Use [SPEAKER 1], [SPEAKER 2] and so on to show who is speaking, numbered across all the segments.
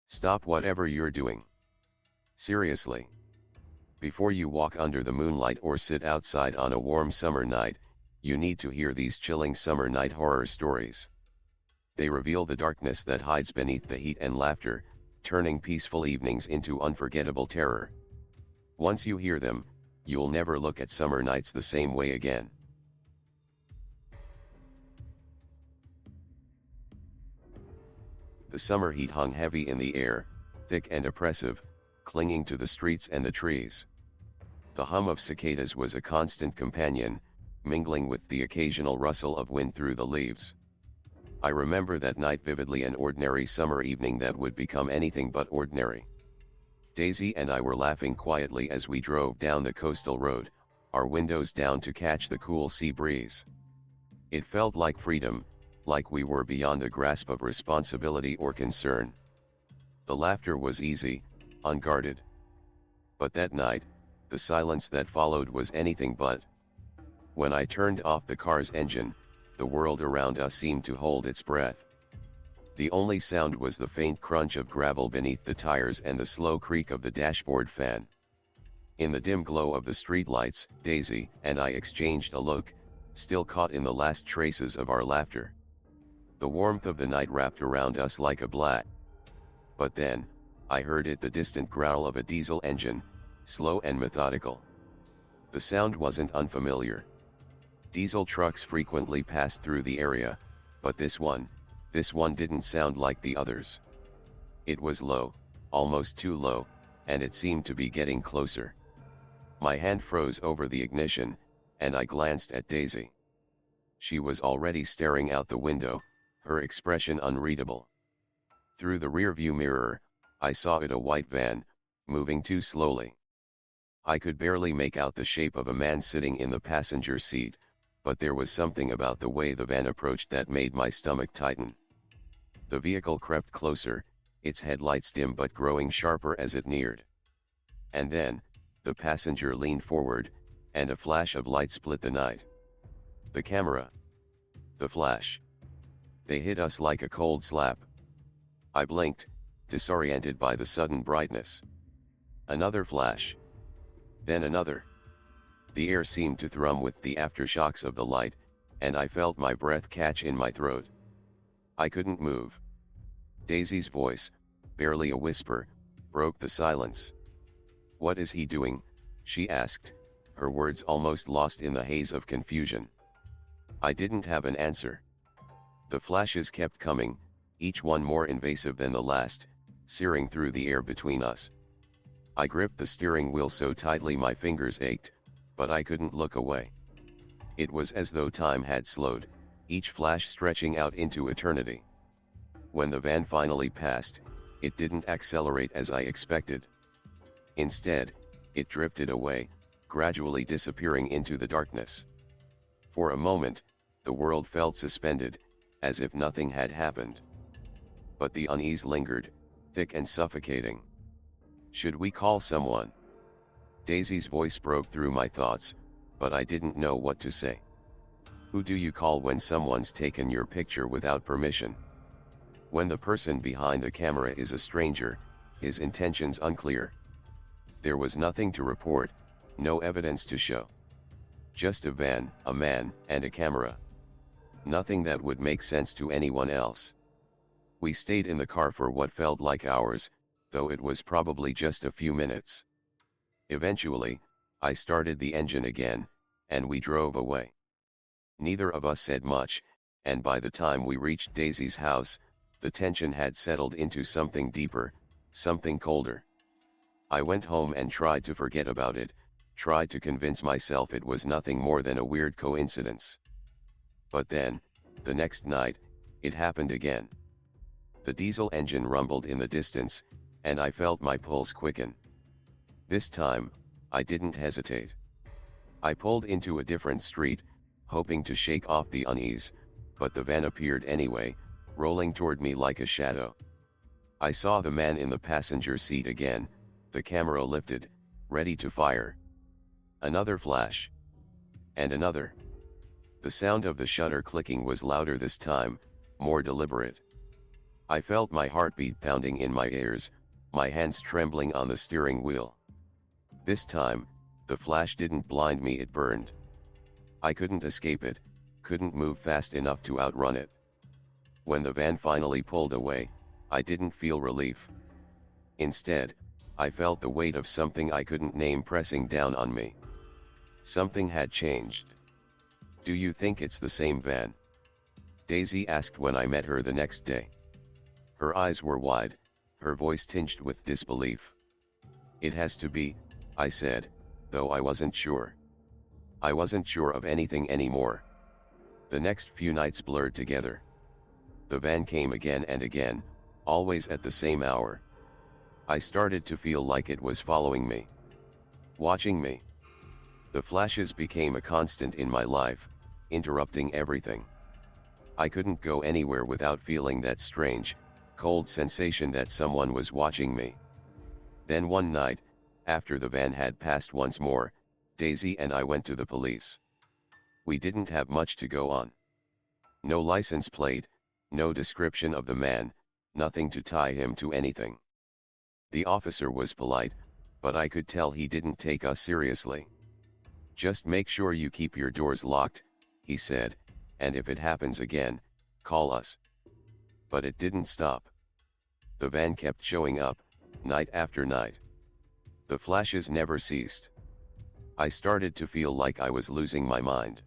[SPEAKER 1] Stop whatever you're doing. Seriously. Before you walk under the moonlight or sit outside on a warm summer night, you need to hear these chilling summer night horror stories. They reveal the darkness that hides beneath the heat and laughter, turning peaceful evenings into unforgettable terror. Once you hear them, you'll never look at summer nights the same way again. The summer heat hung heavy in the air, thick and oppressive, clinging to the streets and the trees. The hum of cicadas was a constant companion, mingling with the occasional rustle of wind through the leaves. I remember that night vividly, an ordinary summer evening that would become anything but ordinary. Daisy and I were laughing quietly as we drove down the coastal road, our windows down to catch the cool sea breeze. It felt like freedom, like we were beyond the grasp of responsibility or concern. The laughter was easy, unguarded. But that night, the silence that followed was anything but. When I turned off the car's engine, the world around us seemed to hold its breath. The only sound was the faint crunch of gravel beneath the tires and the slow creak of the dashboard fan. In the dim glow of the streetlights, Daisy and I exchanged a look, still caught in the last traces of our laughter. The warmth of the night wrapped around us like a blanket. But then, I heard it, the distant growl of a diesel engine, slow and methodical. The sound wasn't unfamiliar. Diesel trucks frequently passed through the area, but this one didn't sound like the others. It was low, almost too low, and it seemed to be getting closer. My hand froze over the ignition, and I glanced at Daisy. She was already staring out the window, her expression unreadable. Through the rearview mirror, I saw it, a white van, moving too slowly. I could barely make out the shape of a man sitting in the passenger seat, but there was something about the way the van approached that made my stomach tighten. The vehicle crept closer, its headlights dim but growing sharper as it neared. And then, the passenger leaned forward, and a flash of light split the night. The camera. The flash. They hit us like a cold slap. I blinked, disoriented by the sudden brightness. Another flash. Then another. The air seemed to thrum with the aftershocks of the light, and I felt my breath catch in my throat. I couldn't move. Daisy's voice, barely a whisper, broke the silence. "What is he doing?" she asked, her words almost lost in the haze of confusion. I didn't have an answer. The flashes kept coming, each one more invasive than the last, searing through the air between us. I gripped the steering wheel so tightly my fingers ached, but I couldn't look away. It was as though time had slowed, each flash stretching out into eternity. When the van finally passed, it didn't accelerate as I expected. Instead, it drifted away, gradually disappearing into the darkness. For a moment, the world felt suspended, as if nothing had happened. But the unease lingered, thick and suffocating. Should we call someone? Daisy's voice broke through my thoughts, but I didn't know what to say. Who do you call when someone's taken your picture without permission? When the person behind the camera is a stranger, his intentions unclear. There was nothing to report, no evidence to show. Just a van, a man, and a camera. Nothing that would make sense to anyone else. We stayed in the car for what felt like hours, though it was probably just a few minutes. Eventually, I started the engine again, and we drove away. Neither of us said much, and by the time we reached Daisy's house, the tension had settled into something deeper, something colder. I went home and tried to forget about it, tried to convince myself it was nothing more than a weird coincidence. But then, the next night, it happened again. The diesel engine rumbled in the distance, and I felt my pulse quicken. This time, I didn't hesitate. I pulled into a different street, hoping to shake off the unease, but the van appeared anyway, rolling toward me like a shadow. I saw the man in the passenger seat again, the camera lifted, ready to fire. Another flash. And another. The sound of the shutter clicking was louder this time, more deliberate. I felt my heartbeat pounding in my ears, my hands trembling on the steering wheel. This time, the flash didn't blind me, it burned. I couldn't escape it, couldn't move fast enough to outrun it. When the van finally pulled away, I didn't feel relief. Instead, I felt the weight of something I couldn't name pressing down on me. Something had changed. "Do you think it's the same van?" Daisy asked when I met her the next day. Her eyes were wide, her voice tinged with disbelief. "It has to be," I said, though I wasn't sure. I wasn't sure of anything anymore. The next few nights blurred together. The van came again and again, always at the same hour. I started to feel like it was following me, watching me. The flashes became a constant in my life, interrupting everything. I couldn't go anywhere without feeling that strange, cold sensation that someone was watching me. Then one night, after the van had passed once more, Daisy and I went to the police. We didn't have much to go on. No license plate, no description of the man, nothing to tie him to anything. The officer was polite, but I could tell he didn't take us seriously. "Just make sure you keep your doors locked," he said, "and if it happens again, call us." But it didn't stop. The van kept showing up, night after night. The flashes never ceased. I started to feel like I was losing my mind.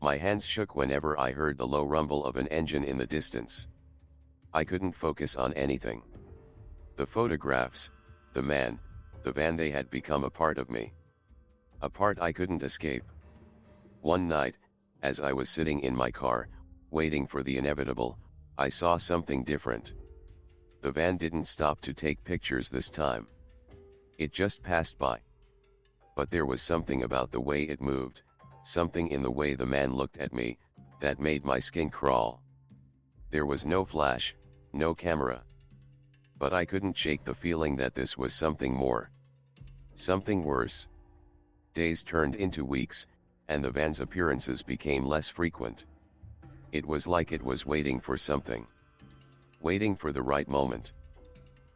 [SPEAKER 1] My hands shook whenever I heard the low rumble of an engine in the distance. I couldn't focus on anything. The photographs, the man, the van, they had become a part of me. A part I couldn't escape. One night, as I was sitting in my car, waiting for the inevitable, I saw something different. The van didn't stop to take pictures this time. It just passed by. But there was something about the way it moved, something in the way the man looked at me, that made my skin crawl. There was no flash, no camera. But I couldn't shake the feeling that this was something more. Something worse. Days turned into weeks, and the van's appearances became less frequent. It was like it was waiting for something. Waiting for the right moment.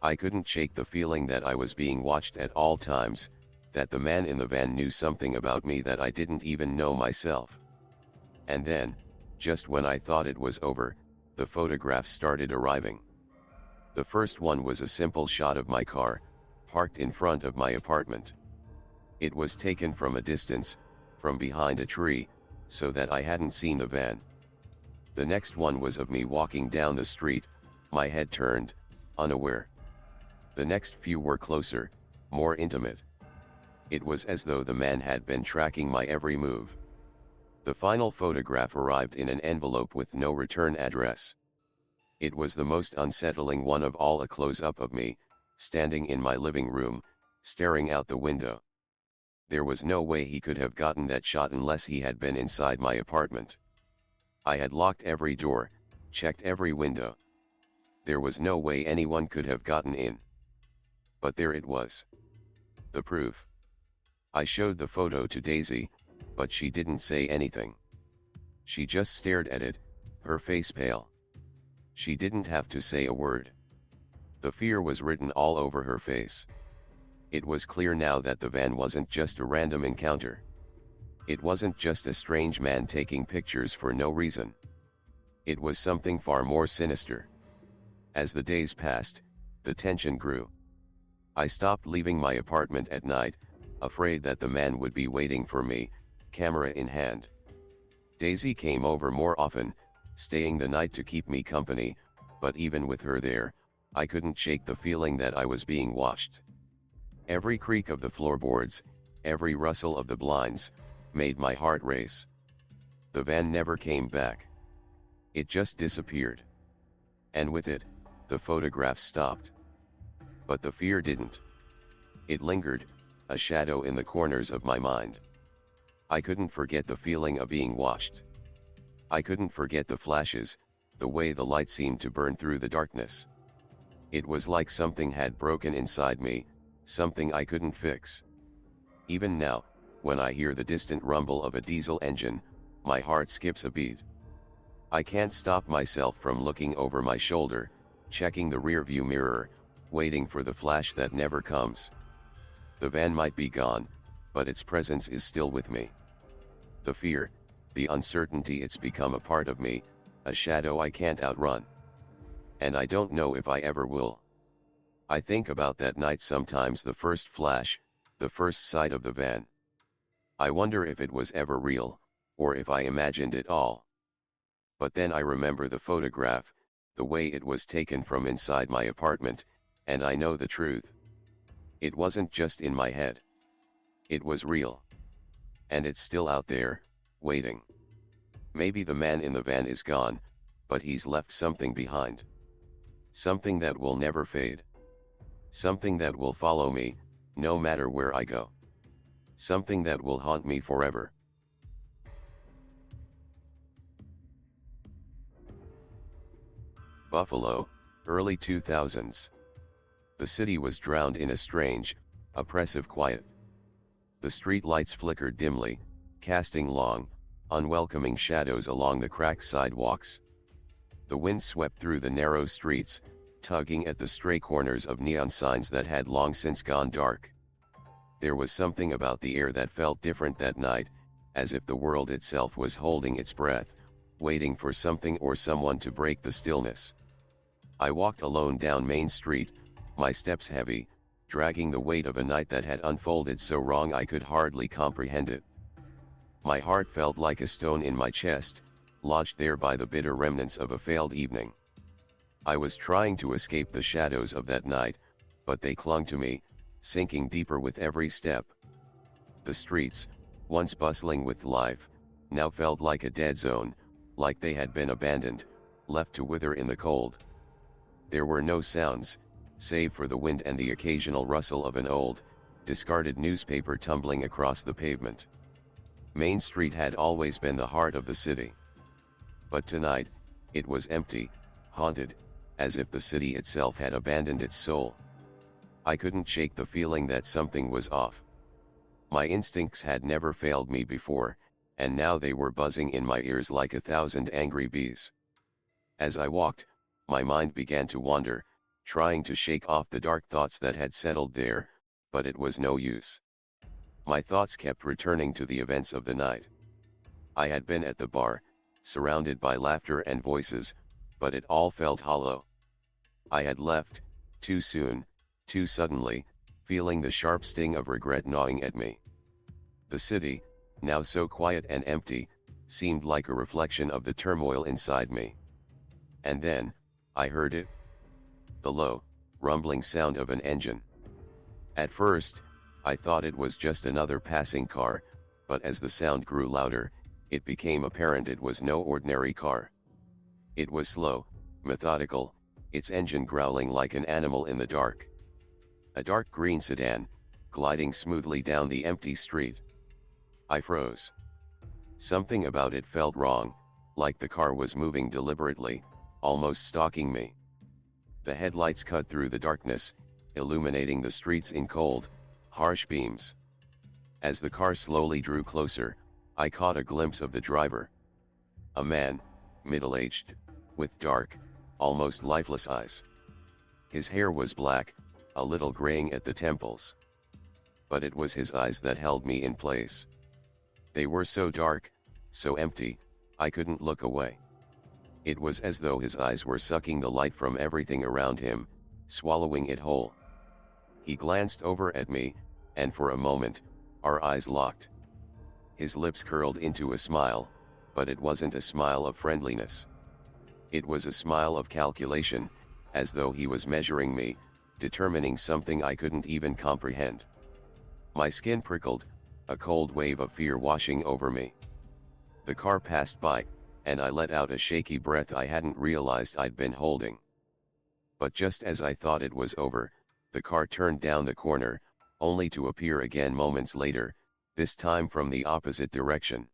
[SPEAKER 1] I couldn't shake the feeling that I was being watched at all times, that the man in the van knew something about me that I didn't even know myself. And then, just when I thought it was over, the photographs started arriving. The first one was a simple shot of my car, parked in front of my apartment. It was taken from a distance, from behind a tree, so that I hadn't seen the van. The next one was of me walking down the street, my head turned, unaware. The next few were closer, more intimate. It was as though the man had been tracking my every move. The final photograph arrived in an envelope with no return address. It was the most unsettling one of all, a close-up of me, standing in my living room, staring out the window. There was no way he could have gotten that shot unless he had been inside my apartment. I had locked every door, checked every window. There was no way anyone could have gotten in. But there it was. The proof. I showed the photo to Daisy, but she didn't say anything. She just stared at it, her face pale. She didn't have to say a word. The fear was written all over her face. It was clear now that the van wasn't just a random encounter. It wasn't just a strange man taking pictures for no reason. It was something far more sinister. As the days passed, the tension grew. I stopped leaving my apartment at night, afraid that the man would be waiting for me, camera in hand. Daisy came over more often, staying the night to keep me company, but even with her there, I couldn't shake the feeling that I was being watched. Every creak of the floorboards, every rustle of the blinds, made my heart race. The van never came back. It just disappeared. And with it, the photographs stopped. But the fear didn't. It lingered, a shadow in the corners of my mind. I couldn't forget the feeling of being watched. I couldn't forget the flashes, the way the light seemed to burn through the darkness. It was like something had broken inside me, something I couldn't fix. Even now, when I hear the distant rumble of a diesel engine, my heart skips a beat. I can't stop myself from looking over my shoulder, checking the rearview mirror, waiting for the flash that never comes. The van might be gone, but its presence is still with me. The fear, the uncertainty, it's become a part of me, a shadow I can't outrun. And I don't know if I ever will. I think about that night sometimes, the first flash, the first sight of the van. I wonder if it was ever real, or if I imagined it all. But then I remember the photograph, the way it was taken from inside my apartment, and I know the truth. It wasn't just in my head. It was real. And it's still out there, waiting. Maybe the man in the van is gone, but he's left something behind. Something that will never fade. Something that will follow me, no matter where I go. Something that will haunt me forever. Buffalo, early 2000s. The city was drowned in a strange, oppressive quiet. The street lights flickered dimly, casting long, unwelcoming shadows along the cracked sidewalks. The wind swept through the narrow streets, tugging at the stray corners of neon signs that had long since gone dark. There was something about the air that felt different that night, as if the world itself was holding its breath, waiting for something or someone to break the stillness. I walked alone down Main Street, my steps heavy, dragging the weight of a night that had unfolded so wrong I could hardly comprehend it. My heart felt like a stone in my chest, lodged there by the bitter remnants of a failed evening. I was trying to escape the shadows of that night, but they clung to me, sinking deeper with every step. The streets, once bustling with life, now felt like a dead zone, like they had been abandoned, left to wither in the cold. There were no sounds, save for the wind and the occasional rustle of an old, discarded newspaper tumbling across the pavement. Main Street had always been the heart of the city. But tonight, it was empty, haunted, as if the city itself had abandoned its soul. I couldn't shake the feeling that something was off. My instincts had never failed me before, and now they were buzzing in my ears like 1,000 angry bees. As I walked, my mind began to wander, trying to shake off the dark thoughts that had settled there, but it was no use. My thoughts kept returning to the events of the night. I had been at the bar, surrounded by laughter and voices, but it all felt hollow. I had left, too soon, too suddenly, feeling the sharp sting of regret gnawing at me. The city, now so quiet and empty, seemed like a reflection of the turmoil inside me. And then, I heard it. The low, rumbling sound of an engine. At first, I thought it was just another passing car, but as the sound grew louder, it became apparent it was no ordinary car. It was slow, methodical, its engine growling like an animal in the dark. A dark green sedan, gliding smoothly down the empty street. I froze. Something about it felt wrong, like the car was moving deliberately, almost stalking me. The headlights cut through the darkness, illuminating the streets in cold, harsh beams. As the car slowly drew closer, I caught a glimpse of the driver. A man, middle-aged, with dark, almost lifeless eyes. His hair was black, a little graying at the temples. But it was his eyes that held me in place. They were so dark, so empty, I couldn't look away. It was as though his eyes were sucking the light from everything around him, swallowing it whole. He glanced over at me, and for a moment, our eyes locked. His lips curled into a smile, but it wasn't a smile of friendliness. It was a smile of calculation, as though he was measuring me, determining something I couldn't even comprehend. My skin prickled, a cold wave of fear washing over me. The car passed by, and I let out a shaky breath I hadn't realized I'd been holding. But just as I thought it was over, the car turned down the corner, only to appear again moments later, this time from the opposite direction.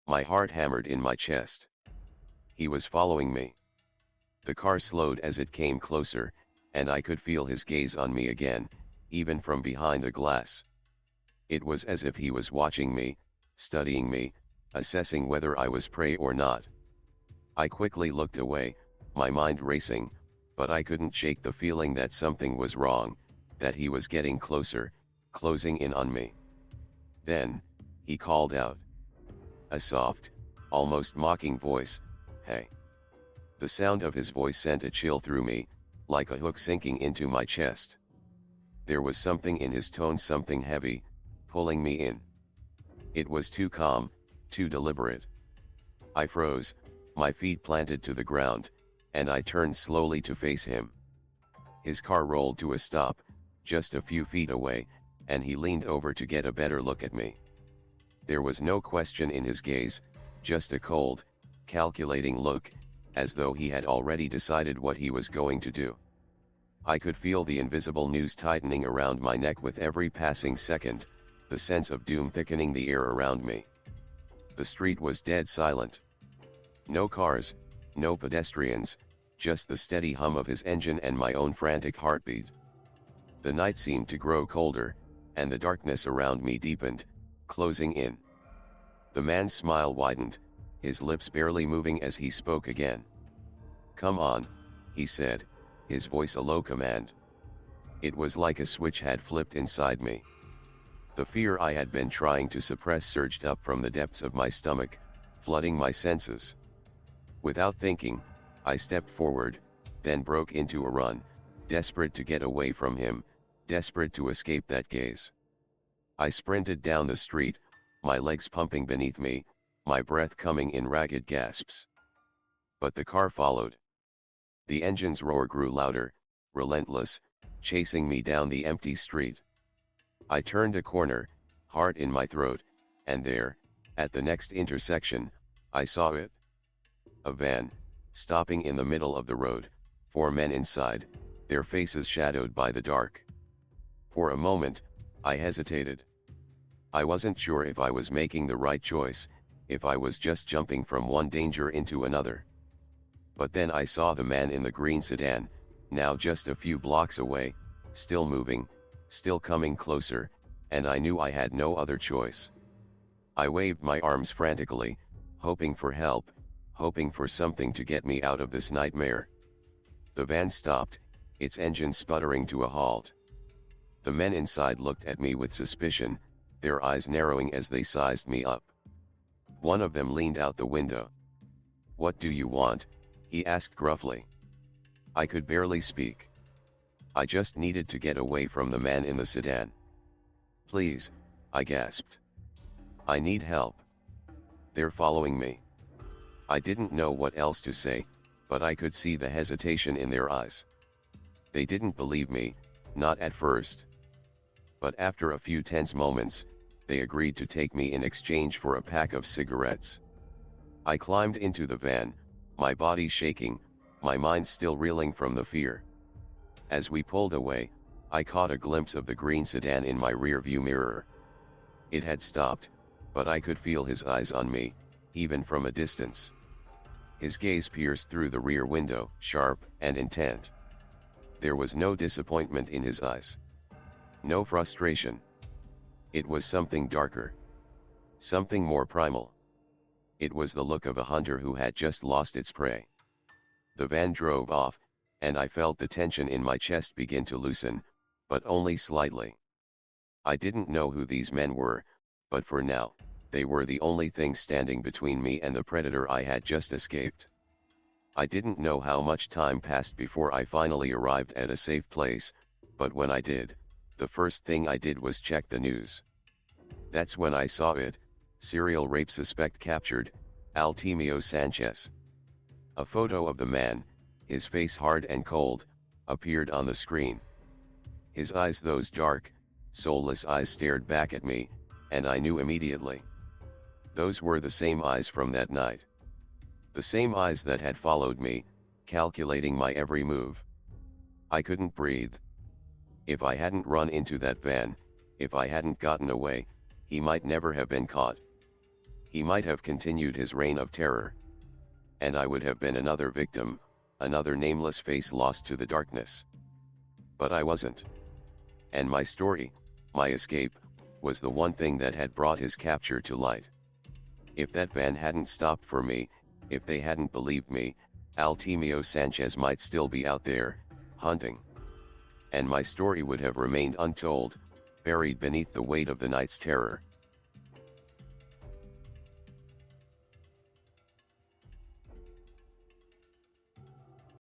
[SPEAKER 1] My heart hammered in my chest. He was following me. The car slowed as it came closer, and I could feel his gaze on me again, even from behind the glass. It was as if he was watching me, studying me, assessing whether I was prey or not. I quickly looked away, my mind racing, but I couldn't shake the feeling that something was wrong, that he was getting closer, closing in on me. Then, he called out. A soft, almost mocking voice, "Hey." The sound of his voice sent a chill through me, like a hook sinking into my chest. There was something in his tone, something heavy, pulling me in. It was too calm, too deliberate. I froze, my feet planted to the ground, and I turned slowly to face him. His car rolled to a stop, just a few feet away, and he leaned over to get a better look at me. There was no question in his gaze, just a cold, calculating look, as though he had already decided what he was going to do. I could feel the invisible noose tightening around my neck with every passing second, the sense of doom thickening the air around me. The street was dead silent. No cars, no pedestrians, just the steady hum of his engine and my own frantic heartbeat. The night seemed to grow colder, and the darkness around me deepened, closing in. The man's smile widened, his lips barely moving as he spoke again. "Come on," he said, his voice a low command. It was like a switch had flipped inside me. The fear I had been trying to suppress surged up from the depths of my stomach, flooding my senses. Without thinking, I stepped forward, then broke into a run, desperate to get away from him, desperate to escape that gaze. I sprinted down the street, my legs pumping beneath me, my breath coming in ragged gasps. But the car followed. The engine's roar grew louder, relentless, chasing me down the empty street. I turned a corner, heart in my throat, and there, at the next intersection, I saw it. A van, stopping in the middle of the road, 4 men inside, their faces shadowed by the dark. For a moment, I hesitated. I wasn't sure if I was making the right choice, if I was just jumping from one danger into another. But then I saw the man in the green sedan, now just a few blocks away, still moving, still coming closer, and I knew I had no other choice. I waved my arms frantically, hoping for help, hoping for something to get me out of this nightmare. The van stopped, its engine sputtering to a halt. The men inside looked at me with suspicion, their eyes narrowing as they sized me up. One of them leaned out the window. "What do you want?" he asked gruffly. I could barely speak. I just needed to get away from the man in the sedan. "Please," I gasped. "I need help. They're following me." I didn't know what else to say, but I could see the hesitation in their eyes. They didn't believe me, not at first. But after a few tense moments, they agreed to take me in exchange for a pack of cigarettes. I climbed into the van, my body shaking, my mind still reeling from the fear. As we pulled away, I caught a glimpse of the green sedan in my rearview mirror. It had stopped, but I could feel his eyes on me, even from a distance. His gaze pierced through the rear window, sharp and intent. There was no disappointment in his eyes. No frustration. It was something darker. Something more primal. It was the look of a hunter who had just lost its prey. The van drove off, and I felt the tension in my chest begin to loosen, but only slightly. I didn't know who these men were, but for now, they were the only thing standing between me and the predator I had just escaped. I didn't know how much time passed before I finally arrived at a safe place, but when I did, the first thing I did was check the news. That's when I saw it: serial rape suspect captured, Altemio Sanchez. A photo of the man, his face hard and cold, appeared on the screen. His eyes, those dark, soulless eyes, stared back at me, and I knew immediately. Those were the same eyes from that night. The same eyes that had followed me, calculating my every move. I couldn't breathe. If I hadn't run into that van, if I hadn't gotten away, he might never have been caught. He might have continued his reign of terror. And I would have been another victim, another nameless face lost to the darkness. But I wasn't. And my story, my escape, was the one thing that had brought his capture to light. If that van hadn't stopped for me, if they hadn't believed me, Altemio Sanchez might still be out there, hunting. And my story would have remained untold, buried beneath the weight of the night's terror.